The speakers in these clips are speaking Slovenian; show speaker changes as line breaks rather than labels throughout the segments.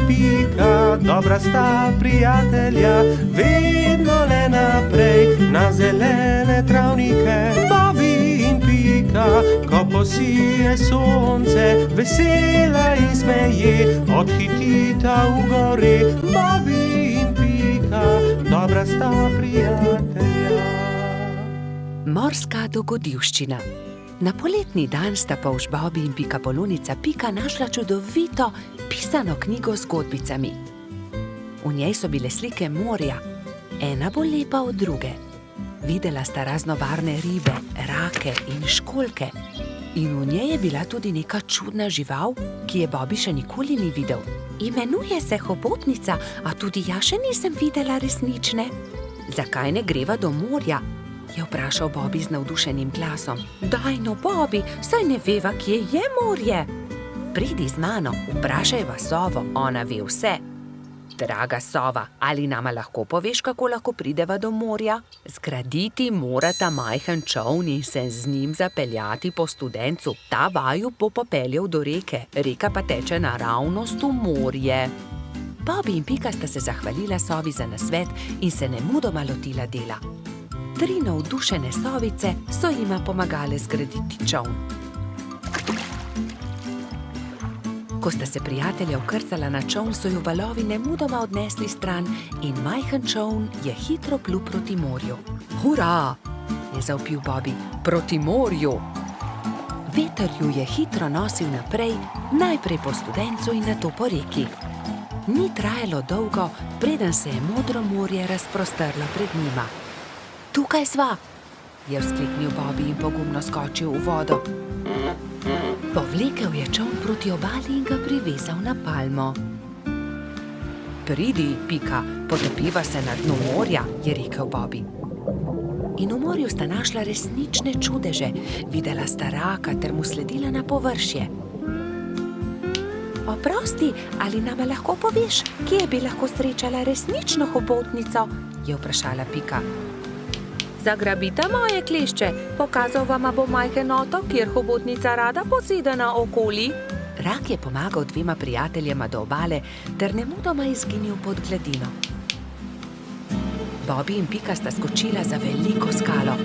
Pika, dobra sta prijatelja, vedno le naprej na zelene travnike. Bobby in Pika, ko posije sonce, vesela in smeje, odhitita v gori. Bobby in Pika, dobra sta prijatelja.
Morska dogodivščina. Na poletni dan sta polž Bobby in Pikapolonica Pika našla čudovito pisano knjigo z zgodbicami. V njej so bile slike morja, ena bolj lepa od druge. Videla sta raznobarvne ribe, rake in školjke. In v njej je bila tudi neka čudna žival, ki je Bobby še nikoli ni videl. Imenuje se hobotnica, a tudi jaz še nisem videla resnične. Zakaj ne greva do morja? Je vprašal Bobby z navdušenim glasom. Daj no, Bobby, saj ne veva, kje je morje. Pridi z mano, vprašajva sovo, ona ve vse. Draga sova, ali nama lahko poveš, kako lahko prideva do morja? Zgraditi morata majhen čoln in se z njim zapeljati po studencu. Ta vaju bo popeljal do reke, reka pa teče naravnost v morje. Bobby in Pika sta se zahvalila sovi za nasvet in se nemudoma lotila dela. 3 navdušene sovice so jima pomagale zgraditi čoln. Ko sta se prijatelja vkrcala na čoln, so ju valovi nemudoma odnesli stran in majhen čoln je hitro plul proti morju. Hurra, je zavpil Bobby, proti morju. Veter ju je hitro nosil naprej, najprej po studencu in nato po reki. Ni trajalo dolgo, preden se je modro morje razprostrlo pred njima. Tukaj sva, je vzkliknil Bobby in pogumno skočil v vodo. Povlekel je čoln proti obali in ga privezal na palmo. Pridi, Pika, potopiva se na dnu morja, je rekel Bobby. In v morju sta našla resnične čudeže, videla sta raka ter mu sledila na površje. Oprosti, ali nama lahko poveš, kje bi lahko srečala resnično hobotnico? Je vprašala Pika. Zagrabita moje klešče, pokazal vama bo majhen otok, kjer hobotnica rada posede naokoli. Rak je pomagal 2 prijateljema do obale ter nemudoma izginil pod gladino. Bobby in Pika sta skočila za veliko skalo.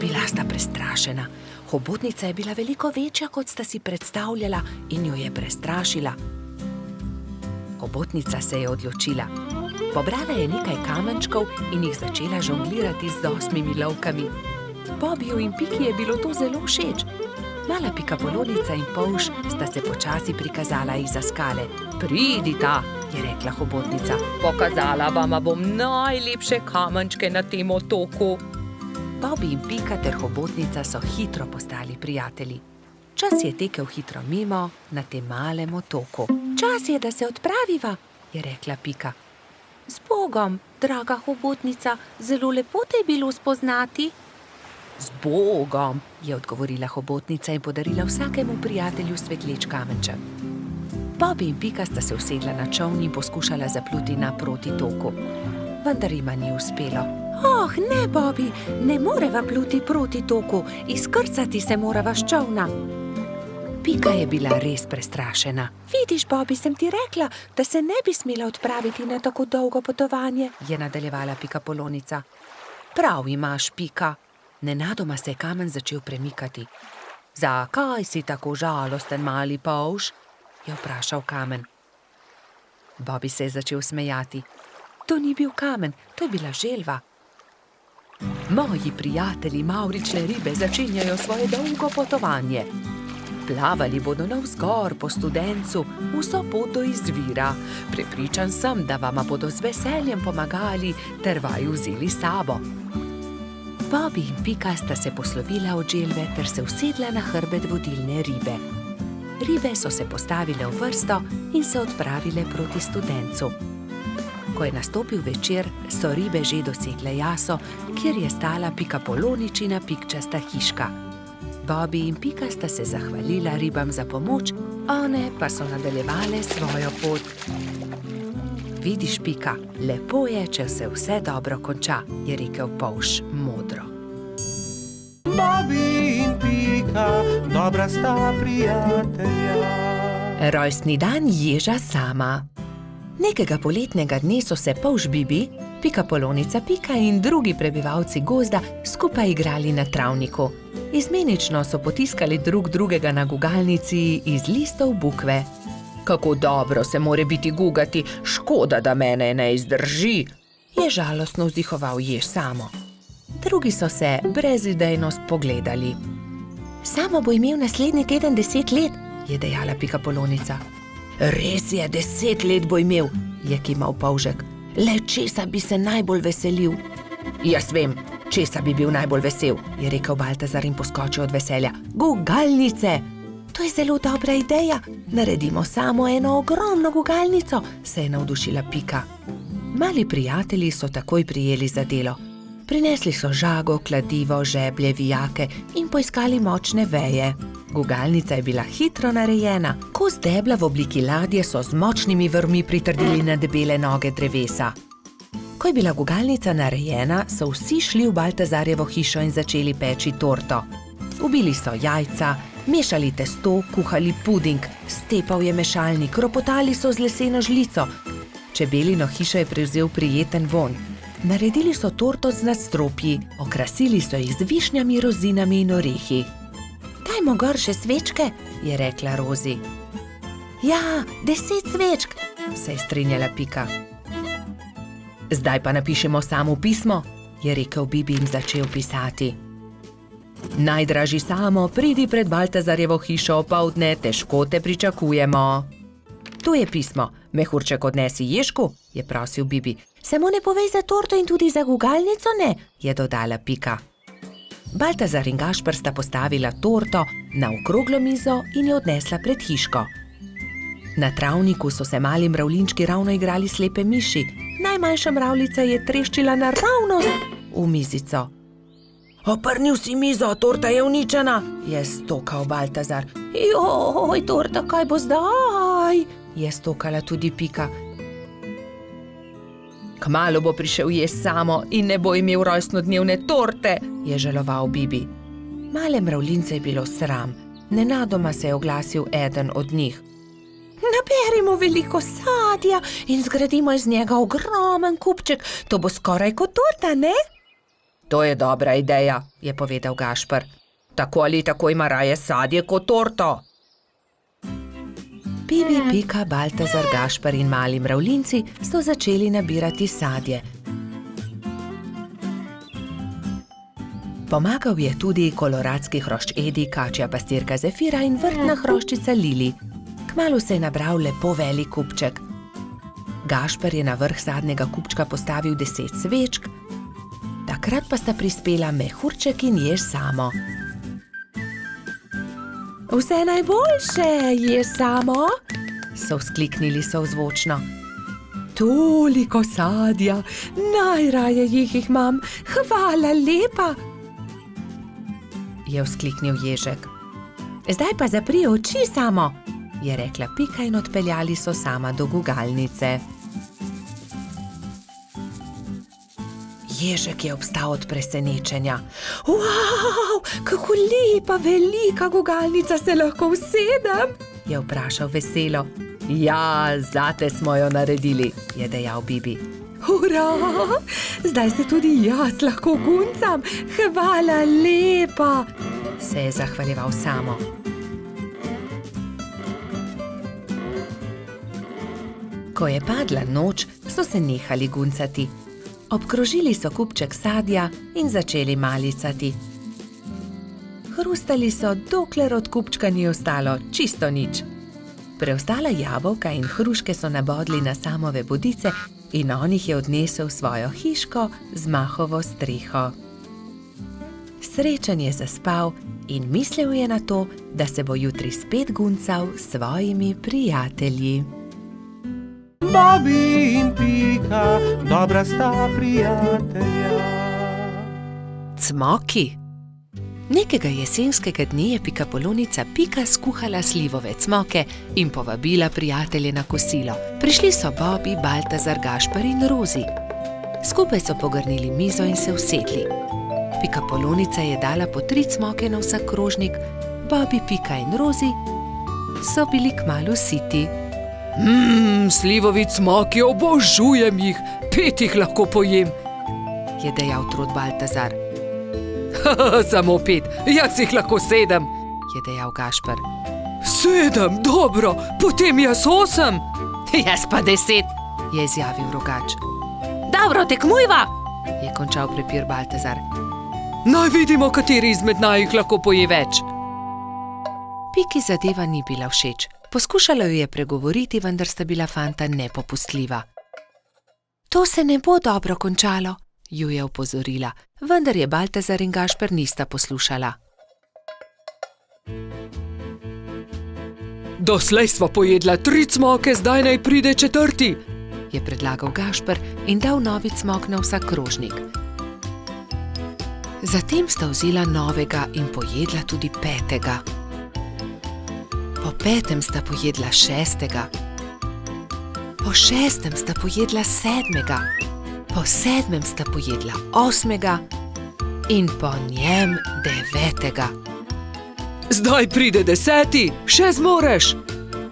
Bila sta prestrašena. Hobotnica je bila veliko večja, kot sta si predstavljala, in jo je prestrašila. Hobotnica se je odločila. Pobrala je nekaj kamenčkov in jih začela žonglirati z 8 lovkami. Bobbyju in Piki je bilo to zelo všeč. Mala Pikapolonica in polž sta se počasi prikazala izza skale. Pridita, je rekla hobotnica. Pokazala vama bom najlepše kamenčke na tem otoku. Bobby in Pika ter hobotnica so hitro postali prijatelji. Čas je tekel hitro mimo na tem malem otoku. Čas je, da se odpraviva, je rekla Pika. Z Bogom, draga hobotnica, zelo lepo te je bilo spoznati. Z Bogom, je odgovorila hobotnica in podarila vsakemu prijatelju svetleč kamenček. Bobby in Pika sta se usedla na čoln in poskušala zapluti naproti toku. Vendar jima ni uspelo. Oh, ne, Bobby, ne moreva pluti proti toku, izkrcati se morava s čolna. Pika je bila res prestrašena. Vidiš, Bobby, sem ti rekla, da se ne bi smela odpraviti na tako dolgo potovanje, je nadaljevala Pikapolonica. Prav imaš, Pika. Nenadoma se je kamen začel premikati. Zakaj si tako žalosten, mali polž? Je vprašal kamen. Bobby se je začel smejati. To ni bil kamen, to je bila želva. Moji prijatelji mavrične ribe začenjajo svoje dolgo potovanje. Plavali bodo navzgor po studencu, vso pot do izvira. Prepričan sem, da vama bodo z veseljem pomagali ter vaju vzeli s sabo. Bobby in Pika sta se poslovila od želve ter se usedla na hrbet vodilne ribe. Ribe so se postavile v vrsto in se odpravile proti studencu. Ko je nastopil večer, so ribe že dosegle jaso, kjer je stala Pikapoloničina pikčasta hiška. Bobby in Pika sta se zahvalila ribam za pomoč, one pa so nadaljevale svojo pot. Vidiš, Pika, lepo je, če se vse dobro konča, je rekel polž modro.
Bobby in Pika, dobra sta prijatelja.
Rojstni dan ježa Sama. Nekega poletnega dne so se polž Bibi, Pikapolonica Pika in drugi prebivalci gozda skupaj igrali na travniku. Izmenično so potiskali drug drugega na gugalnici iz listov bukve. Kako dobro se more biti gugati, škoda, da mene ne izdrži, je žalostno vzdihoval jež Samo. Drugi so se brezidejno spogledali. Samo bo imel naslednji teden 10 let, je dejala Pikapolonica. Res je, 10 let bo imel, je kimal polžek. Le česa bi se najbolj veselil? Jaz vem, česa bi bil najbolj vesel, je rekel Baltazar in poskočil od veselja. Gugalnice! To je zelo dobra ideja. Naredimo samo eno ogromno gugalnico, se je navdušila Pika. Mali prijatelji so takoj prijeli za delo. Prinesli so žago, kladivo, žeblje, vijake in poiskali močne veje. Gugalnica je bila hitro narejena. Kos debla v obliki ladje so z močnimi vrvmi pritrdili na debele noge drevesa. Ko je bila gugalnica narejena, so vsi šli v Baltazarjevo hišo in začeli peči torto. Ubili so jajca, mešali testo, kuhali puding, stepal je mešalnik, ropotali so z leseno žlico. Čebelino hišo je prevzel prijeten vonj. Naredili so torto z nadstropji, okrasili so jih z višnjami, rozinami in orehi. Dajmo gor še svečke, je rekla Rozi. Ja, 10 svečk, se je strinjala Pika. Zdaj pa napišemo samo pismo, je rekel Bibi in začel pisati. Najdražji Samo, pridi pred Baltazarjevo hišo opoldne, težko te pričakujemo. Tu je pismo, mehurček odnesi Ježku, je prosil Bibi. Samo ne povej za torto in tudi za gugalnico ne, je dodala Pika. Baltazar in Gašper sta postavila torto na okroglo mizo in jo odnesla pred hiško. Na travniku so se mali mravljinčki ravno igrali slepe miši. Najmanjša mravljica je treščila naravnost v mizico. Oprnil si mizo, torta je uničena, je stokal Baltazar. Joj, torta, kaj bo zdaj? Je stokala tudi Pika. Kmalu bo prišel jež Samo in ne bo imel rojstnodnevne torte, je žaloval Bibi. Male mravljince je bilo sram. Nenadoma se je oglasil eden od njih. Naberimo veliko sadja in zgradimo iz njega ogromen kupček. To bo skoraj kot torta, ne? To je dobra ideja, je povedal Gašper. Tako ali tako ima raje sadje kot torto. Bibi, Pika, Baltazar, Gašper in mali mravljinci so začeli nabirati sadje. Pomagal je tudi koloradski hrošč Edi, kačja pastirka Zefira in vrtna hroščica Lili. Kmalu se je nabral lepo velik kupček. Gašper je na vrh sadnega kupčka postavil 10 svečk, takrat pa sta prispela mehurček in jež Samo. Vse najboljše, jež Samo, so vzkliknili sozvočno. Toliko sadja, najraje jih imam, hvala lepa, je vzkliknil ježek. Zdaj pa zapri oči, Samo, je rekla Pika in odpeljali so Sama do gugalnice. Ježek je obstal od presenečenja. Wow, kako lepa, velika gugalnica, se lahko usedem? Je vprašal veselo. Ja, zate smo jo naredili, je dejal Bibi. Hurra, zdaj se tudi jaz lahko guncam, hvala lepa, se je zahvaljeval Samo. Ko je padla noč, so se nehali guncati. Obkrožili so kupček sadja in začeli malicati. Hrustali so, dokler od kupčka ni ostalo čisto nič. Preostala jabolka in hruške so nabodli na Samove bodice in on jih je odnesel v svojo hiško z mahovo streho. Srečen je zaspal in mislil je na to, da se bo jutri spet guncal s svojimi prijatelji.
Bobi in Pika, dobra sta prijatelja.
Cmoki. Nekega jesenskega dne je Pikapolonica Pika skuhala slivove cmoke in povabila prijatelje na kosilo. Prišli so Bobi, Baltazar, Gašper in Rozi. Skupaj so pogrnili mizo in se usedli. Pikapolonica je dala po 3 cmoke na vsak krožnik, Bobi, Pika in Rozi so bili kmalu siti.
Slivovi cmoki, obožujem jih, 5 jih lahko pojem,
Je dejal trod Baltazar.
Samo 5, jaz jih lahko 7.
Je dejal Gašper.
7, dobro, potem jaz 8.
Jaz pa 10, je izjavil Rogač. Dobro, tekmujva, je končal prepir Baltazar.
Naj vidimo, kateri izmed najih lahko poje več.
Piki zadeva ni bila všeč. Poskušala jo je pregovoriti, vendar sta bila fanta nepopustljiva. To se ne bo dobro končalo, ju je opozorila, vendar je Baltazar in Gašper nista poslušala.
Doslej sva pojedla 3 cmoke, zdaj naj pride 4.
Je predlagal Gašper in dal novi cmok na vsak krožnik. Zatem sta vzela novega in pojedla tudi 5. Po 5. sta pojedla 6. Po 6. sta pojedla 7. Po 7. sta pojedla 8. in po njem 9.
Zdaj pride 10, še zmoreš?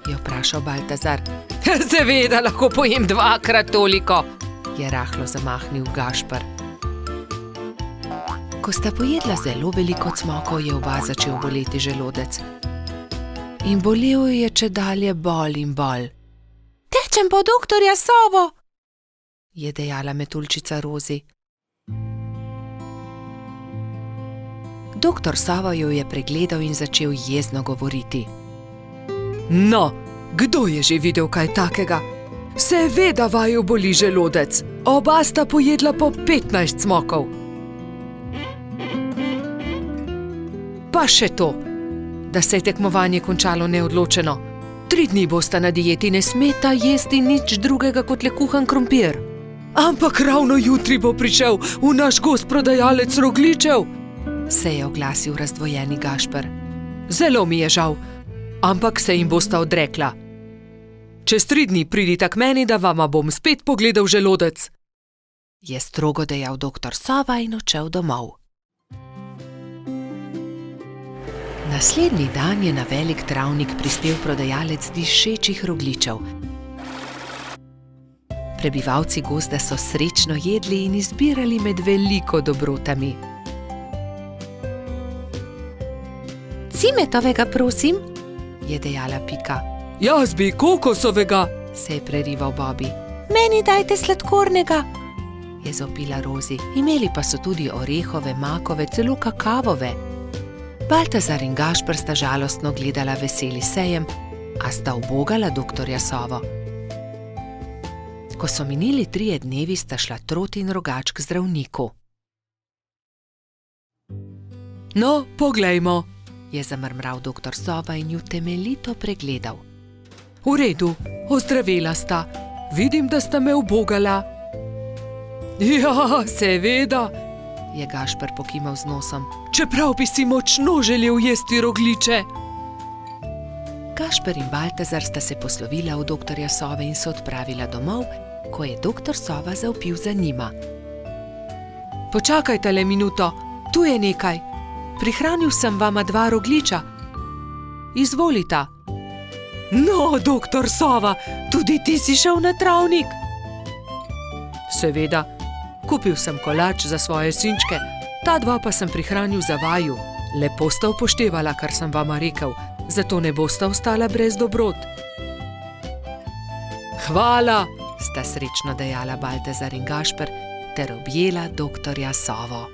Je vprašal Baltazar.
Seveda lahko pojem 2-krat toliko.
Je rahlo zamahnil Gašper. Ko sta pojedla zelo veliko cmokov, je oba začel boleti želodec. In bolel je čedalje bolj in bolj. Tečem po doktorja Sovo, je dejala metuljčica Rozi. Doktor Sova jo je pregledal in začel jezno govoriti.
No, kdo je že videl kaj takega? Seveda vaju boli želodec. Oba sta pojedla po 15 cmokov. Pa še to, da se je tekmovanje končalo neodločeno. 3 dni bosta na dieti, ne smeta jesti nič drugega kot le kuhan krompir. Ampak ravno jutri bo prišel v naš gost prodajalec rogljičev,
se je oglasil razdvojeni Gašper.
Zelo mi je žal, ampak se jim bosta odrekla. Čez 3 dni pridita k meni, da vama bom spet pogledal želodec,
je strogo dejal doktor Sova in odšel domov. Naslednji dan je na velik travnik prispel prodajalec dišečih rogljičev. Prebivalci gozda so srečno jedli in izbirali med veliko dobrotami. Cimetovega, prosim, je dejala Pika.
Jaz bi kokosovega,
se je prerival Bobi. Meni dajte sladkornega, je zopila Rozi. Imeli pa so tudi orehove, makove, celo kakavove. Baltazar in Gašper sta žalostno gledala veseli sejem, a sta ubogala doktorja Sovo. Ko so minili 3 dnevi, sta šla Trot in Rogač k zdravniku.
No, poglejmo,
je zamrmral doktor Sova in ju temeljito pregledal.
V redu, ozdravela sta. Vidim, da sta me ubogala. Ja, seveda, je Gašper pokimal z nosom. Čeprav bi si močno želel jesti rogljiče.
Gašper in Baltazar sta se poslovila od doktorja Sove in se odpravila domov, ko je doktor Sova zavpil za njima.
Počakajte le minuto, tu je nekaj. Prihranil sem vama 2 rogljiča. Izvolita. No, doktor Sova, tudi ti si šel na travnik? Seveda, kupil sem kolač za svoje sinčke, ta 2 pa sem prihranil za vaju. Lepo sta upoštevala, kar sem vama rekel, zato ne bosta ostala brez dobrot. Hvala, sta srečno dejala Baltazar in Gašper ter objela doktorja Sovo.